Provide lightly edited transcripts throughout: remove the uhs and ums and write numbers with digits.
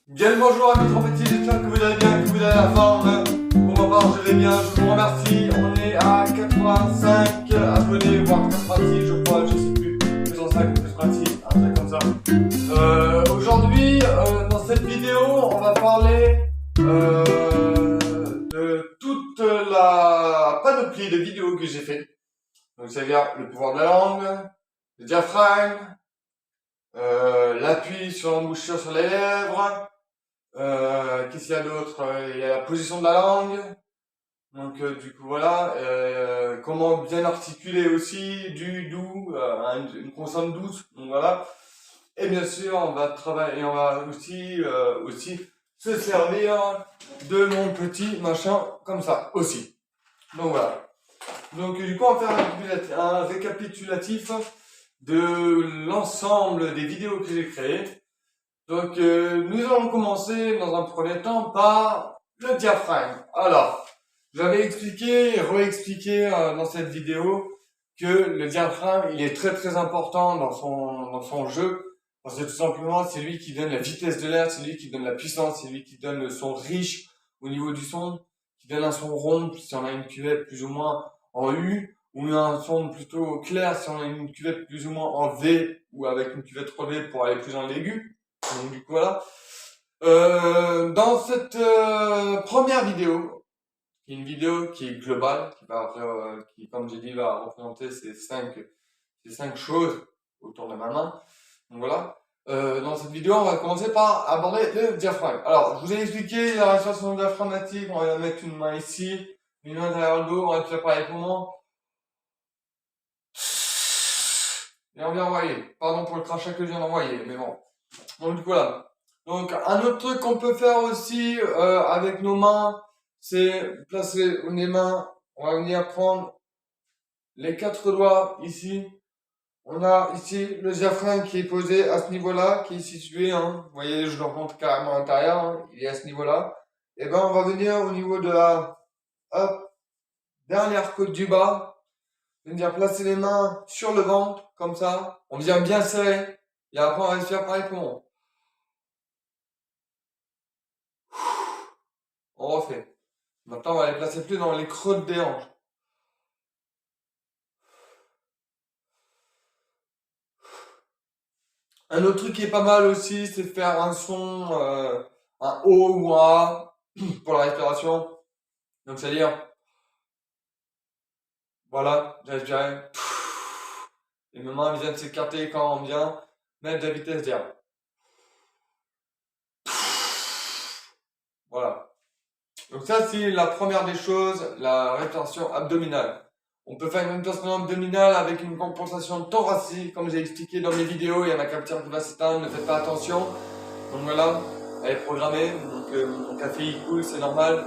Bien le bonjour amis trompettistes, j'espère que vous allez bien, que vous avez la forme. Pour ma part, je vais bien, je vous remercie. On est à 85 abonnés, voire 86 je crois, je sais plus. 205, 236, un truc comme ça. Aujourd'hui, dans cette vidéo, on va parler de toute la panoplie de vidéos que j'ai fait. Donc c'est-à-dire le pouvoir de la langue, le diaphragme, l'appui sur l'embouchure sur les lèvres. Qu'est-ce qu'il y a d'autre? Il y a la position de la langue. Donc du coup voilà, comment bien articuler aussi du doux, une consonne douce. Donc voilà. Et bien sûr, on va travailler, on va aussi se servir de mon petit machin comme ça aussi. Donc voilà. Donc du coup, on va faire un récapitulatif de l'ensemble des vidéos que j'ai créées. Donc, nous allons commencer dans un premier temps par le diaphragme. Alors, j'avais expliqué et réexpliqué dans cette vidéo que le diaphragme, il est très très important dans son jeu. Parce que tout simplement, c'est lui qui donne la vitesse de l'air, c'est lui qui donne la puissance, c'est lui qui donne le son riche au niveau du son, qui donne un son rond si on a une cuvette plus ou moins en U, ou un son plutôt clair si on a une cuvette plus ou moins en V, ou avec une cuvette relevée pour aller plus en l'aigu. Donc du coup voilà. Dans cette première vidéo, qui est une vidéo qui est globale, qui comme j'ai dit va représenter ces cinq choses autour de ma main. Donc voilà. Dans cette vidéo, on va commencer par aborder le diaphragme. Alors, je vous ai expliqué la respiration diaphragmatique. On va mettre une main ici, une main derrière le dos, on va faire par les poumons. Et on vient envoyer. Pardon pour le crachat que je viens d'envoyer, mais bon. Donc voilà. Donc un autre truc qu'on peut faire aussi avec nos mains, c'est placer les mains. On va venir prendre les 4 doigts ici. On a ici le diaphragme qui est posé à ce niveau-là, qui est situé. Vous voyez, je le remonte carrément à l'intérieur. Il est à ce niveau-là. Et ben on va venir au niveau de la dernière côte du bas. Venir placer les mains sur le ventre comme ça. On vient bien serrer. Et après on respire par les poumons. On refait. Maintenant, on va les placer plus dans les creux des hanches. Un autre truc qui est pas mal aussi, c'est de faire un son, un O ou un A pour la respiration. Donc, c'est-à-dire, voilà, j'ai respiré. Et mes mains viennent s'écarter quand on vient mettre de la vitesse d'air. Voilà. Donc ça, c'est la première des choses, la respiration abdominale. On peut faire une respiration abdominale avec une compensation thoracique, comme j'ai expliqué dans mes vidéos. Il y a ma capture qui va s'éteindre, ne faites pas attention. Donc voilà, elle est programmée, donc mon café il coule, c'est normal.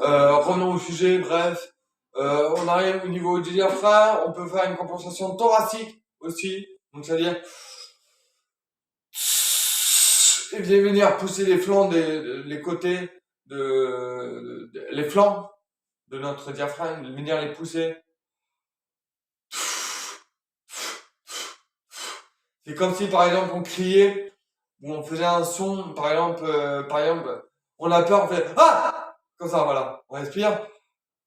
Revenons au sujet, bref. On arrive au niveau du diaphragme, on peut faire une compensation thoracique aussi. Donc c'est-à-dire, et bien venir pousser les flancs les côtés les flancs de notre diaphragme, venir les pousser. C'est comme si par exemple on criait ou on faisait un son, par exemple, on a peur, on fait ah comme ça, voilà, on respire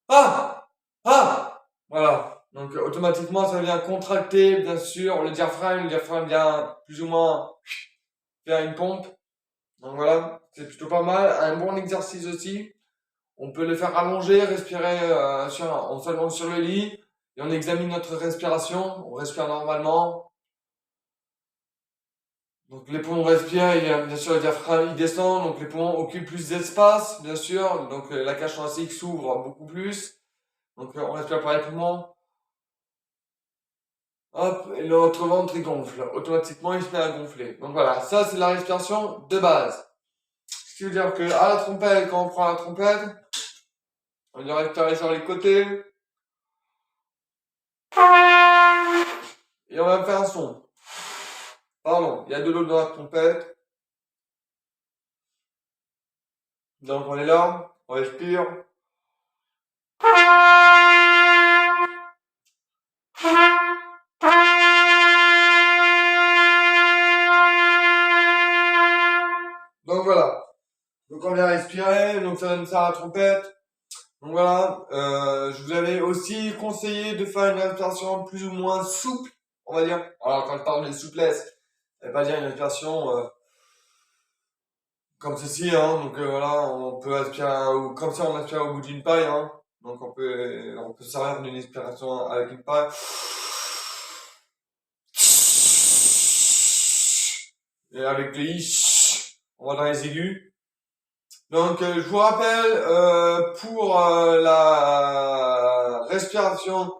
ah ah voilà. Donc automatiquement ça vient contracter bien sûr le diaphragme vient plus ou moins faire une pompe. Donc voilà, c'est plutôt pas mal. Un bon exercice aussi. On peut le faire allonger, respirer on s'allonge sur le lit et on examine notre respiration. On respire normalement. Donc les poumons respirent, et bien sûr le diaphragme il descend, donc les poumons occupent plus d'espace, bien sûr. Donc la cage thoracique s'ouvre beaucoup plus. Donc on respire par les poumons. Hop, et notre ventre il gonfle. Automatiquement il se met à gonfler. Donc voilà, ça c'est la respiration de base. Ce qui veut dire que à la trompette, quand on prend la trompette, on va respirer sur les côtés. Et on va faire un son. Pardon, il y a de l'eau dans la trompette. Donc on est là, on respire. Donc voilà. Donc on vient respirer, donc ça donne ça à la trompette. Donc voilà, je vous avais aussi conseillé de faire une respiration plus ou moins souple, on va dire. Alors quand je parle de souplesse, ça veut pas dire une respiration comme ceci, hein. Donc voilà, on peut aspirer ou comme ça on aspire au bout d'une paille, hein. Donc on peut se servir d'une inspiration avec une paille. Et avec le i, on va dans les aigus. Donc je vous rappelle, pour la respiration,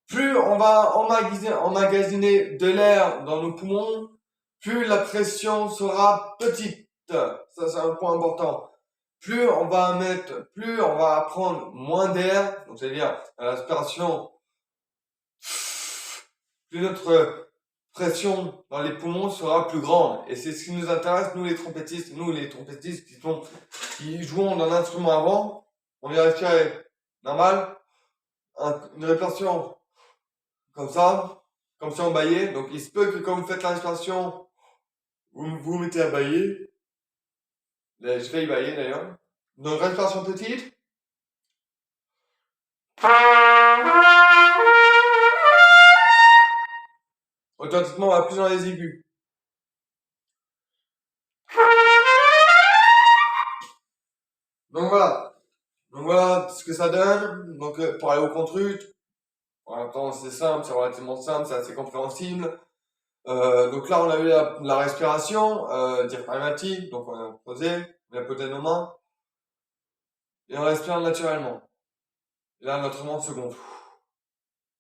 plus on va emmagasiner de l'air dans nos poumons, plus la pression sera petite. Ça c'est un point important. Plus on va prendre moins d'air, donc c'est-à-dire la respiration, plus notre pression dans les poumons sera plus grande. Et c'est ce qui nous intéresse, nous les trompettistes qui jouons dans l'instrument avant. On vient respirer normal, une respiration comme ça, comme si on baillait. Donc il se peut que quand vous faites la respiration, vous vous mettez à bailler. Là, je vais y bailler d'ailleurs. Donc respiration petite. Automatiquement, on va plus dans les aigus. Donc voilà. Donc voilà ce que ça donne. Donc pour aller au contrut, en même temps c'est simple, c'est relativement simple, c'est assez compréhensible. Donc là on a eu la respiration diaphragmatique, donc on a posé, on a posé nos mains et on respire naturellement. Et là notre ventre se gonfle.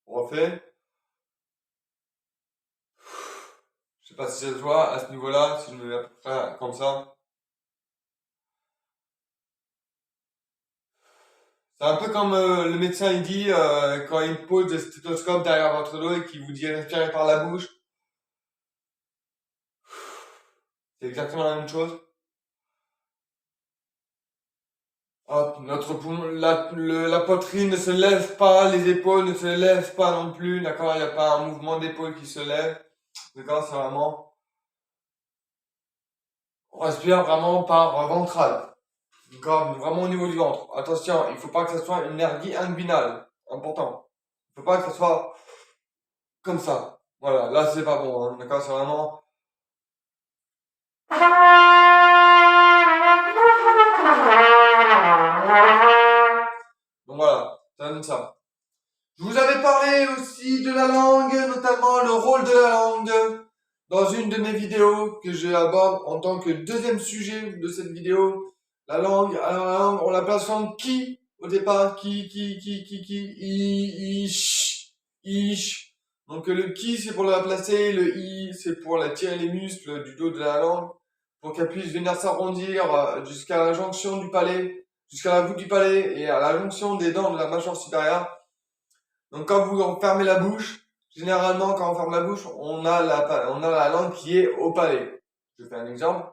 On refait. Je sais pas si ça se voit à ce niveau-là, si je me mets à peu près comme ça. C'est un peu comme le médecin il dit quand il pose le stéthoscope derrière votre dos et qu'il vous dit respirer par la bouche. C'est exactement la même chose. Hop, notre poumon, la poitrine ne se lève pas, les épaules ne se lèvent pas non plus, d'accord? Il n'y a pas un mouvement d'épaule qui se lève. D'accord? C'est vraiment, on respire vraiment par ventral. D'accord? Vraiment au niveau du ventre. Attention, il faut pas que ça soit une énergie inguinale. Important. Il faut pas que ça soit comme ça. Voilà, là c'est pas bon, hein. D'accord? C'est vraiment, donc voilà, ça donne ça. Je vous avais parlé aussi de la langue, notamment le rôle de la langue, dans une de mes vidéos que j'aborde en tant que deuxième sujet de cette vidéo. La langue, alors la langue, on la place comme qui au départ, ish. Donc le qui c'est pour la placer, le i c'est pour la tirer les muscles du dos de la langue pour qu'elle puisse venir s'arrondir jusqu'à la jonction du palais, jusqu'à la voûte du palais et à la jonction des dents de la mâchoire supérieure. Donc quand vous fermez la bouche, généralement quand on ferme la bouche, on a la langue qui est au palais. Je fais un exemple.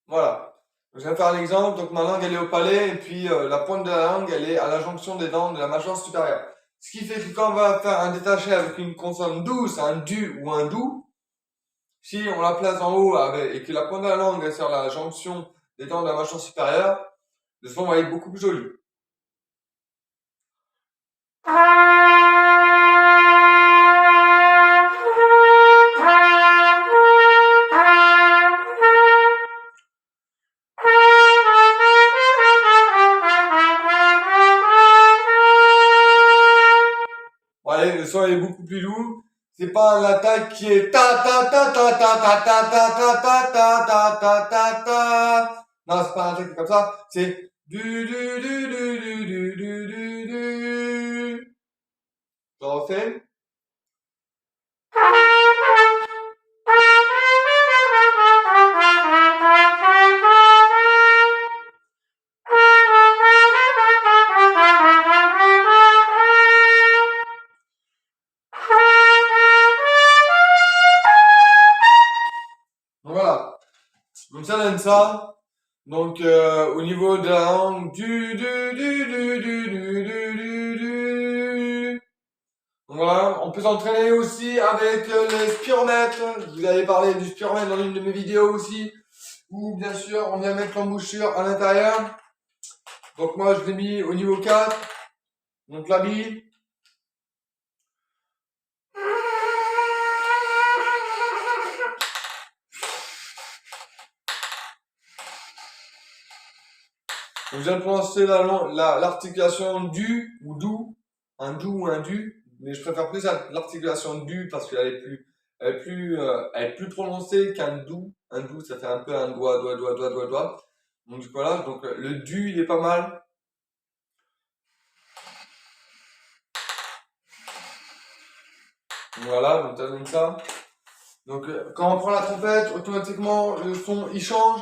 Voilà. Je vais faire un exemple. Donc ma langue elle est au palais et puis la pointe de la langue elle est à la jonction des dents de la mâchoire supérieure. Ce qui fait que quand on va faire un détaché avec une consonne douce, un du ou un dou, si on la place en haut et que la pointe de la langue est sur la jonction des dents de la mâchoire supérieure, le son va être beaucoup plus joli. Allez, le son est beaucoup plus doux. C'est pas l'attaque qui est ta ta ta ta ta ta ta ta ta ta ta ta ta ta ta. Non, c'est pas un truc comme ça. C'est du. Je refais. Donc voilà. Donc ça donne ça. Donc au niveau de la langue, du. Donc Voilà, on peut s'entraîner aussi avec les spiromètres. Je vous avais parlé du spiromètre dans une de mes vidéos aussi. Ou bien sûr, on vient mettre l'embouchure à l'intérieur. Donc moi, je l'ai mis au niveau 4. Donc la bille. Donc, je viens de prononcer l'articulation du ou dou, un dou ou un du, mais je préfère plus l'articulation du parce qu'elle est plus prononcée qu'un dou. Un dou, ça fait un peu un doigt, doigt, doigt, doigt, doigt, doigt. Donc voilà, donc le du, il est pas mal. Voilà, donc ça donne ça. Donc quand on prend la trompette, automatiquement le son il change.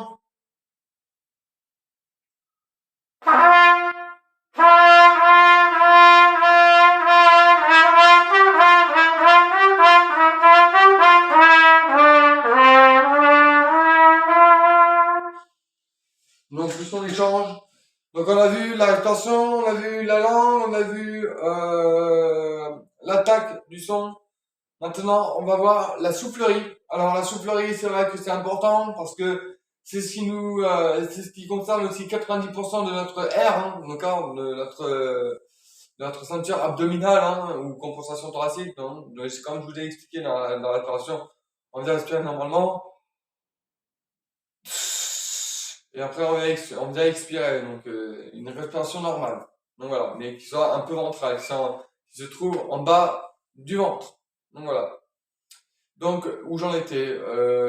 Donc le son il change. Donc on a vu la rétention, on a vu la langue, on a vu l'attaque du son. Maintenant, on va voir la soufflerie. Alors la soufflerie, c'est vrai que c'est important parce que c'est ce qui c'est ce qui concerne aussi 90% de notre air, hein, d'accord, de notre ceinture abdominale, hein, ou compensation thoracique. Hein. Donc, c'est comme je vous ai expliqué dans la réparation, on vient respirer normalement. Et après, on vient expirer, donc une respiration normale. Donc voilà, mais qui soit un peu ventrale, qui se trouve en bas du ventre. Donc voilà. Donc, où j'en étais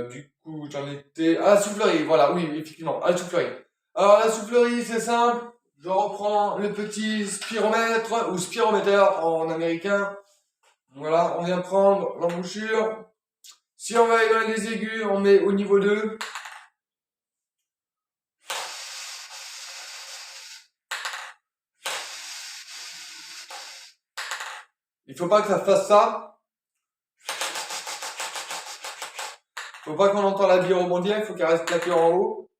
du coup, j'en étais à la soufflerie. Voilà, oui, effectivement, à la soufflerie. Alors, la soufflerie, c'est simple. Je reprends le petit spiromètre, ou spirométeur en américain. Voilà, on vient prendre l'embouchure. Si on va aller dans les aigus, on met au niveau 2. Il faut pas que ça fasse ça. Faut pas qu'on entende la bille rebondir, il faut qu'elle reste plaquée en haut.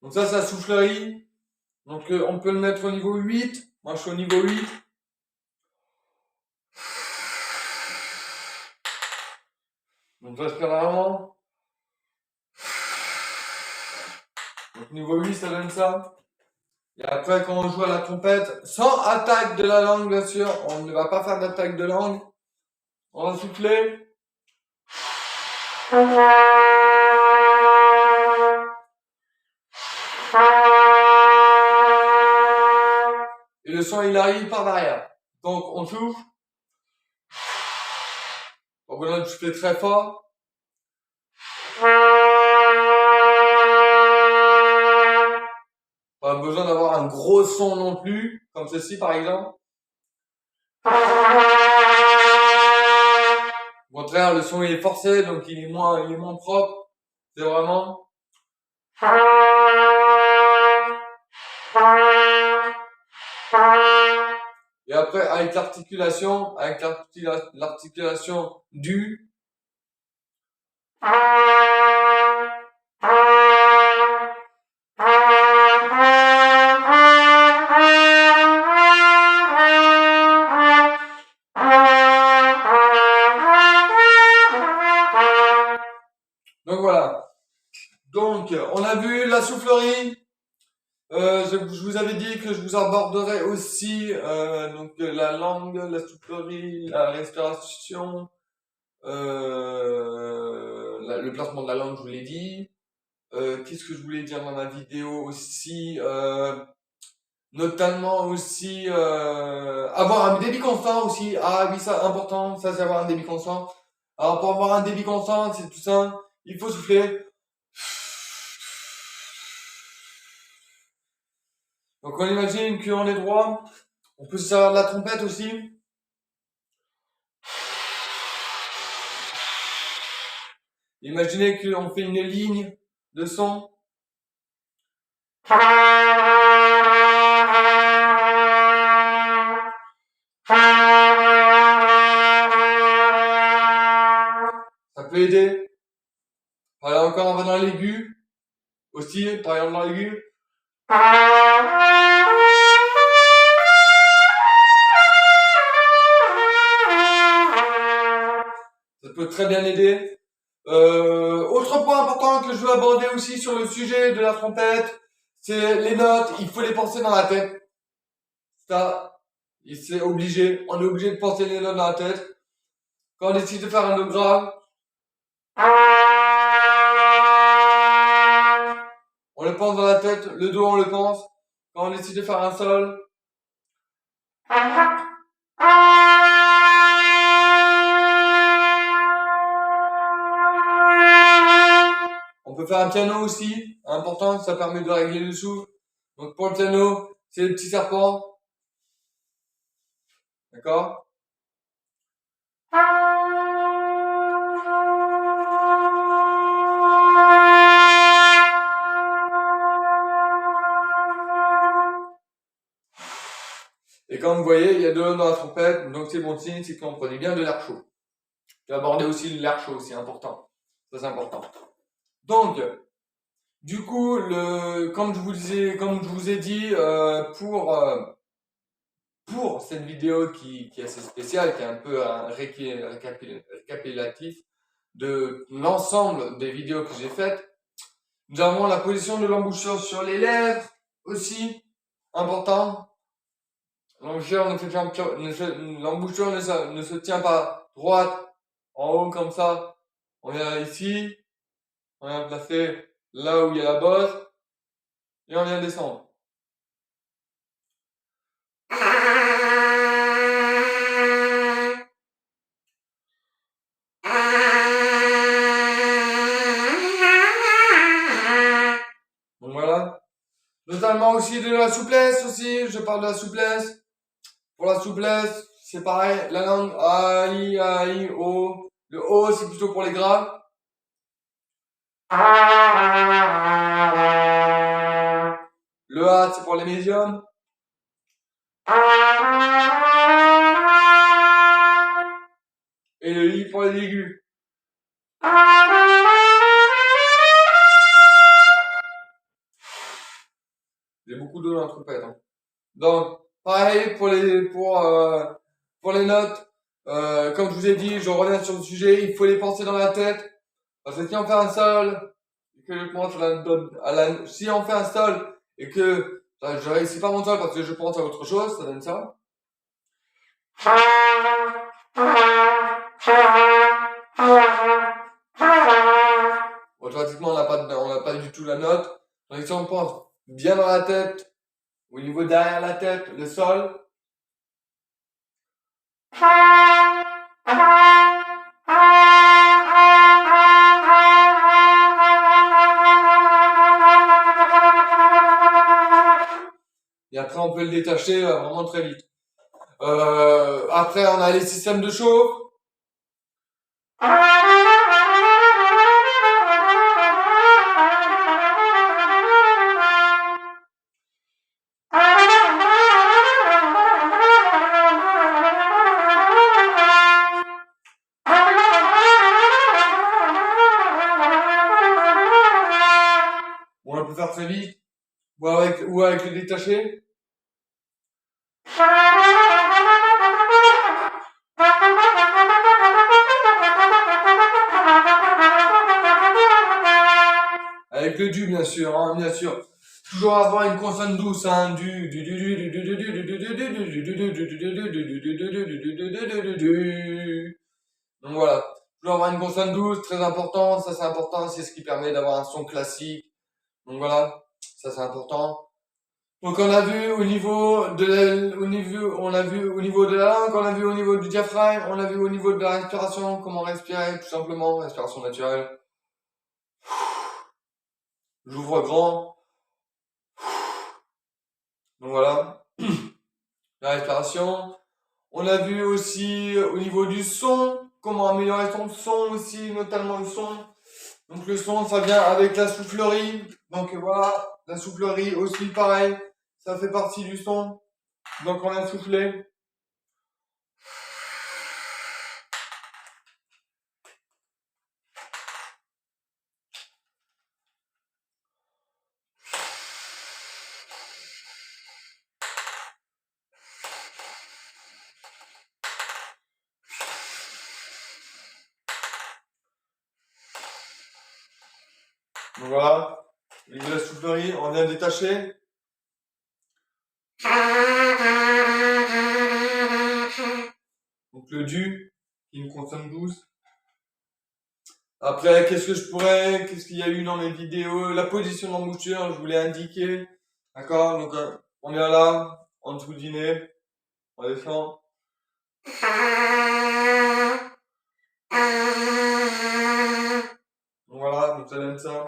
Donc ça, c'est la soufflerie. Donc on peut le mettre au niveau 8. Moi, je suis au niveau 8. Donc j'aspire vraiment. Donc niveau 8, ça donne ça. Et après, quand on joue à la trompette, sans attaque de la langue, bien sûr, on ne va pas faire d'attaque de langue. On va souffler. Et le son, il arrive par derrière. Donc, on souffle. On va souffler très fort. Pas besoin d'avoir un gros son non plus, comme ceci par exemple. Au contraire, le son il est forcé, donc il est moins propre. C'est vraiment. Et après, avec l'articulation du. Donc voilà. Donc, on a vu la soufflerie. Je vous avais dit que je vous aborderai aussi donc la langue, la soufflerie, la respiration, le placement de la langue, je vous l'ai dit. Qu'est-ce que je voulais dire dans ma vidéo aussi notamment aussi avoir un débit constant aussi. Ah oui, ça important, ça c'est avoir un débit constant. Alors pour avoir un débit constant, c'est tout ça, il faut souffler. Donc on imagine qu'on est droit, on peut se servir de la trompette aussi. Imaginez qu'on fait une ligne de son. Ça peut aider. Voilà, encore on va dans l'aigu. Aussi, par exemple dans l'aigu. Ça peut très bien aider. Autre point important que je veux aborder aussi sur le sujet de la trompette, c'est les notes. Il faut les penser dans la tête. Ça, c'est obligé. On est obligé de penser les notes dans la tête. Quand on décide de faire un do grave, on le pense dans la tête. Le do, on le pense. Quand on décide de faire un sol, on peut faire un piano aussi. Important, ça permet de régler le souffle. Donc pour le piano, c'est le petit serpent. D'accord? Et comme vous voyez, il y a de l'eau dans la trompette, donc c'est bon signe, c'est qu'on prenait bien de l'air chaud. Je vais aborder aussi l'air chaud, c'est important. Ça c'est important. Donc, du coup, comme je vous ai dit, pour cette vidéo qui est assez spéciale, qui est un peu un récapitulatif de l'ensemble des vidéos que j'ai faites, nous avons la position de l'embouchure sur les lèvres aussi, important. L'embouchure ne se tient pas droite, en haut comme ça. On vient ici, on vient placer là où il y a la bosse, et on vient descendre. Donc voilà. Notamment aussi de la souplesse aussi, je parle de la souplesse. Pour la souplesse, c'est pareil, la langue A, I, O. Le O, c'est plutôt pour les graves. Le A, c'est pour les médiums. Et le I pour les aigus. J'ai beaucoup d'eau dans la trompette. Hein. Donc, pareil pour les notes. Comme je vous ai dit, je reviens sur le sujet, il faut les penser dans la tête. Parce que si on fait un sol, et que je pense si on fait un sol, et que je réussis pas mon sol parce que je pense à autre chose, ça donne ça. Automatiquement, on n'a pas du tout la note. Donc, si on pense bien dans la tête, au niveau derrière la tête, le sol. Et après, on peut le détacher vraiment très vite. Après, on a les systèmes de chauffe. On peut faire très vite. Ou avec le détaché. Avec le du, bien sûr, hein, bien sûr. Toujours avoir une consonne douce, hein, du. Donc voilà. Toujours avoir une consonne douce, très important, ça c'est important, c'est ce qui permet d'avoir un son classique. Donc voilà, ça c'est important. Donc on a vu au niveau de la langue, on a vu au niveau du diaphragme, on a vu au niveau de la respiration, comment respirer, tout simplement, respiration naturelle. J'ouvre grand. Donc voilà. La respiration. On a vu aussi au niveau du son, comment améliorer son son aussi, notamment le son. Donc le son, ça vient avec la soufflerie. Donc voilà, la soufflerie aussi pareil, ça fait partie du son. Donc on a soufflé. Donc voilà, au niveau de la soufflerie, on vient détacher. Donc le du, qui me consomme 12. Après, qu'est-ce qu'il y a eu dans mes vidéos? La position d'embouchure, je voulais indiquer. D'accord? Donc, on est là, en dessous du nez. On descend. Donc voilà, donc ça donne ça.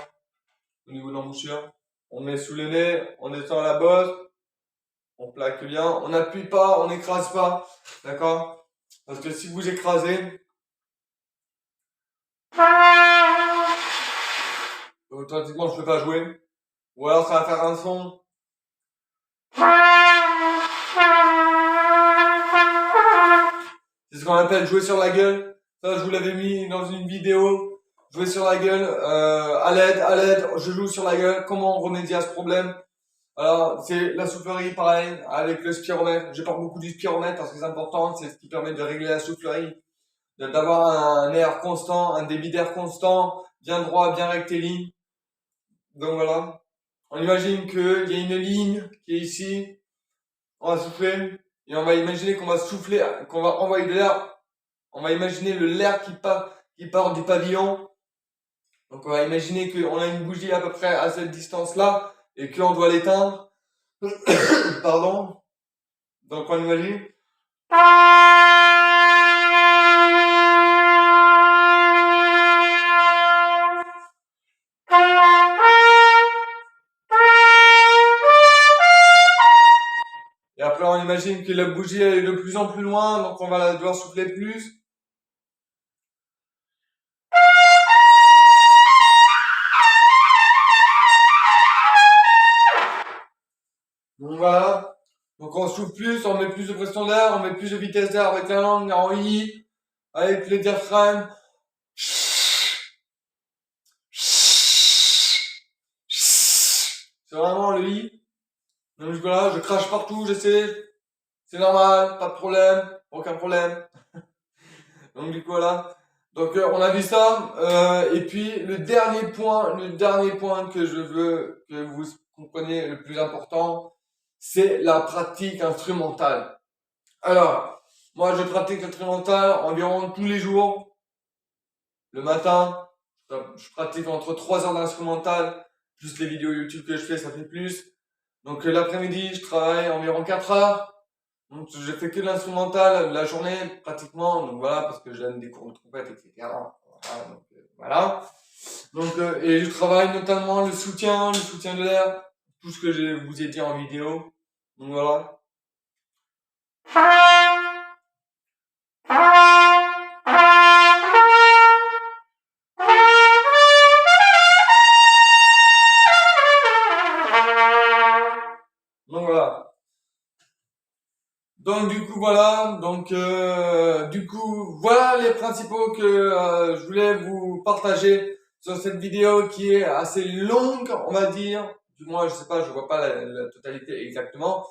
Au niveau de l'embouchure. On met sous le nez, on descend à la bosse. On plaque bien. On n'appuie pas, on n'écrase pas. D'accord? Parce que si vous écrasez, automatiquement, je peux pas jouer. Ou alors, ça va faire un son. C'est ce qu'on appelle jouer sur la gueule. Ça, je vous l'avais mis dans une vidéo. Jouer sur la gueule, à l'aide, je joue sur la gueule. Comment remédier à ce problème? Alors, c'est la soufflerie, pareil, avec le spiromètre. Je parle beaucoup du spiromètre parce que c'est important. C'est ce qui permet de régler la soufflerie, d'avoir un air constant, un débit d'air constant, bien droit, bien rectiligne. Donc voilà. On imagine qu'il y a une ligne qui est ici. On va souffler. Et on va imaginer qu'on va souffler, qu'on va envoyer de l'air. On va imaginer l'air qui part du pavillon. Donc on va imaginer qu'on a une bougie à peu près à cette distance-là et qu'on doit l'éteindre. Pardon. Donc on imagine. Et après on imagine que la bougie est de plus en plus loin, donc on va devoir souffler plus. Donc voilà. Donc on souffle plus, on met plus de pression d'air, on met plus de vitesse d'air avec la langue en I, avec le diaphragme. C'est vraiment le I. Donc voilà, je crache partout, je sais. C'est normal, pas de problème, aucun problème. Donc du coup voilà. Donc on a vu ça. Et puis le dernier point que je veux que vous compreniez, le plus important, c'est la pratique instrumentale. Alors, moi je pratique l'instrumental environ tous les jours. Le matin, je pratique entre 3 heures d'instrumental, plus les vidéos YouTube que je fais, ça fait plus. Donc l'après-midi, je travaille environ 4 heures. Donc je fais que de l'instrumental la journée pratiquement. Donc voilà, parce que je donne des cours de trompette, etc. Voilà. Donc et je travaille notamment le soutien de l'air, tout ce que je vous ai dit en vidéo. Donc voilà. Donc voilà. Donc du coup voilà, voilà les principaux que je voulais vous partager sur cette vidéo qui est assez longue, on va dire. Du moins, je sais pas, je vois pas la totalité exactement.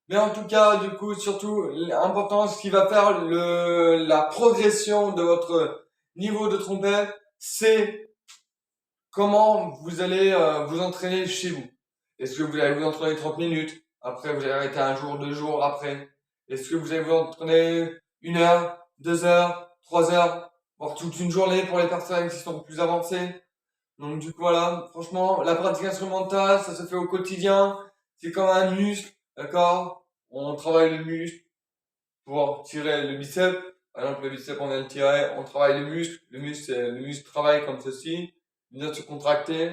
Mais en tout cas, du coup, surtout, l'important, ce qui va faire la progression de votre niveau de trompette, c'est comment vous allez vous entraîner chez vous. Est-ce que vous allez vous entraîner 30 minutes? Après, vous allez arrêter un jour, 2 jours après. Est-ce que vous allez vous entraîner 1 heure, 2 heures, 3 heures, voire toute une journée pour les personnes qui sont plus avancées? Donc du coup voilà, franchement, la pratique instrumentale, ça se fait au quotidien. C'est comme un muscle, d'accord? On travaille le muscle pour tirer le biceps. Par exemple, le biceps, on vient le tirer, on travaille le muscle. Le muscle travaille comme ceci, il vient se contracter.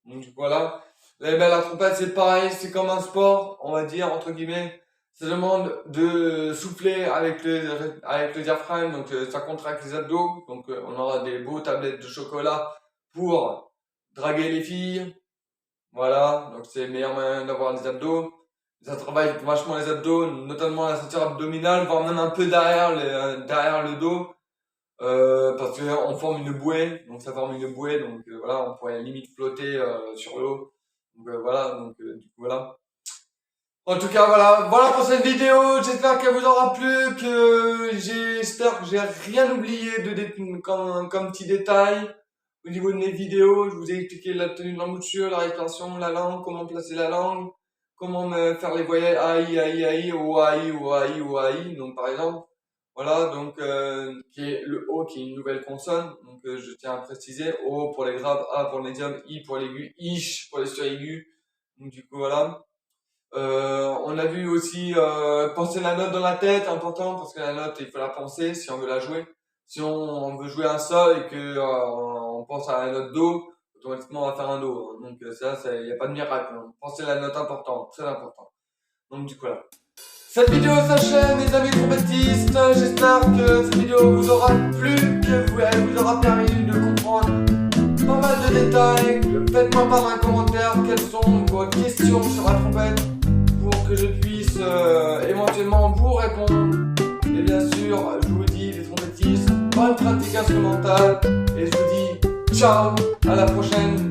Donc voilà. Et ben, la trompette, c'est pareil, c'est comme un sport, on va dire, entre guillemets. Ça demande de souffler avec le diaphragme, donc ça contracte les abdos. Donc on aura des beaux tablettes de chocolat pour draguer les filles. Voilà, donc c'est le meilleur moyen d'avoir des abdos. Ça travaille vachement les abdos, notamment la ceinture abdominale, voire même un peu derrière le dos, parce qu'on forme une bouée, donc ça forme une bouée, donc voilà, on pourrait limite flotter sur l'eau. Donc voilà, donc du coup voilà. En tout cas voilà pour cette vidéo, j'espère qu'elle vous aura plu, j'espère que j'ai rien oublié comme petit détail. Au niveau de mes vidéos, je vous ai expliqué la tenue de l'embouchure, la rétention, la langue, comment placer la langue, comment me faire les voyelles AI, AI, AI, OAI, OAI, OAI. Donc par exemple, voilà, donc qui est le O qui est une nouvelle consonne. Donc je tiens à préciser, O pour les graves, A pour le médium, I pour l'aigu, ISH pour les suraigus. Donc du coup voilà. On a vu aussi penser la note dans la tête, important parce que la note il faut la penser si on veut la jouer. Si on veut jouer un sol et que on pense à la note do, automatiquement on va faire un do. Donc ça, il n'y a pas de miracle. Hein. Pensez la note importante, très important. Donc du coup là. Cette vidéo s'achève mes amis trompettistes. J'espère que cette vidéo vous aura plu, elle vous aura permis de comprendre pas mal de détails. Faites-moi part d'un commentaire quelles sont vos questions sur la trompette pour que je puisse éventuellement vous répondre. Et bien sûr, je vous dis les trompettistes, bonne pratique instrumentale et je vous dis ciao, à la prochaine.